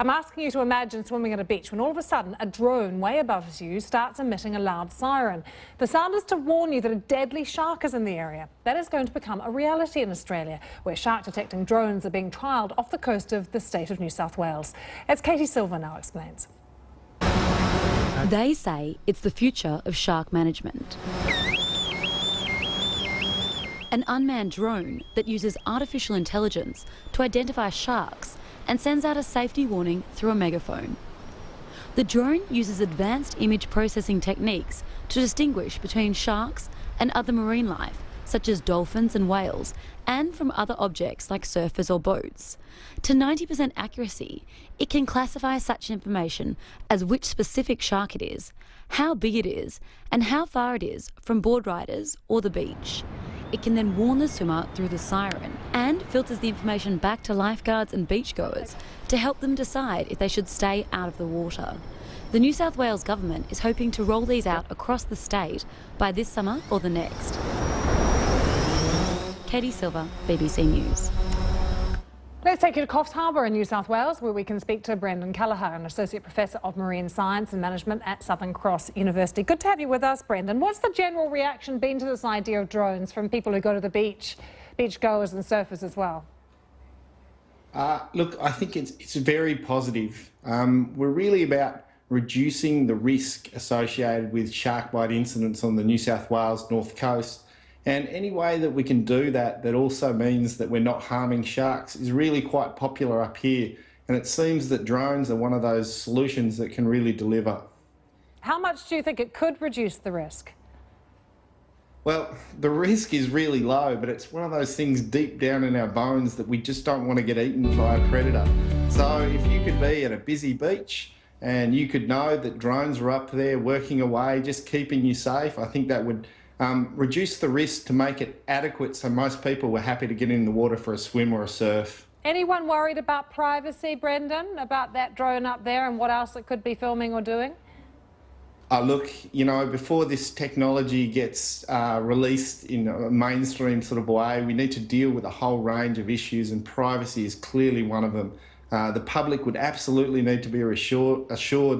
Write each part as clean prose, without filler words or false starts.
I'm asking you to imagine swimming at a beach when all of a sudden a drone way above you starts emitting a loud siren. The sound is to warn you that a deadly shark is in the area. That is going to become a reality in Australia, where shark detecting drones are being trialled off the coast of the state of New South Wales. As Katie Silver now explains. They say it's the future of shark management. An unmanned drone that uses artificial intelligence to identify sharks and sends out a safety warning through a megaphone. The drone uses advanced image processing techniques to distinguish between sharks and other marine life, such as dolphins and whales, and from other objects like surfers or boats. To 90% accuracy, it can classify such information as which specific shark it is, how big it is, and how far it is from board riders or the beach. It can then warn the swimmer through the siren and filters the information back to lifeguards and beachgoers to help them decide if they should stay out of the water. The New South Wales government is hoping to roll these out across the state by this summer or the next. Katie Silver, BBC News. Let's take you to Coffs Harbour in New South Wales, where we can speak to Brendan Kelaher, an Associate Professor of Marine Science and Management at Southern Cross University. Good to have you with us, Brendan. What's the general reaction been to this idea of drones from people who go to the beach, beachgoers and surfers as well? Look, I think it's very positive. We're really about reducing the risk associated with shark bite incidents on the New South Wales North Coast. And any way that we can do that also means that we're not harming sharks is really quite popular up here. And it seems that drones are one of those solutions that can really deliver. How much do you think it could reduce the risk? Well, the risk is really low, but it's one of those things deep down in our bones that we just don't want to get eaten by a predator. So if you could be at a busy beach and you could know that drones are up there working away, just keeping you safe, I think that would reduce the risk to make it adequate so most people were happy to get in the water for a swim or a surf. Anyone worried about privacy, Brendan, about that drone up there and what else it could be filming or doing? Look, you know, before this technology gets released in a mainstream sort of way, we need to deal with a whole range of issues, and privacy is clearly one of them. The public would absolutely need to be assured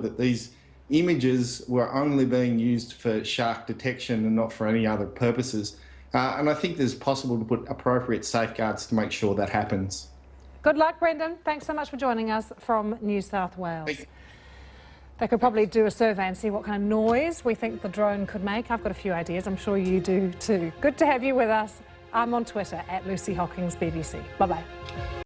that these images were only being used for shark detection and not for any other purposes. And I think it's possible to put appropriate safeguards to make sure that happens. Good luck, Brendan. Thanks so much for joining us from New South Wales. They could probably do a survey and see what kind of noise we think the drone could make. I've got a few ideas. I'm sure you do too. Good to have you with us. I'm on Twitter @LucyHawkingsBBC. Bye-bye.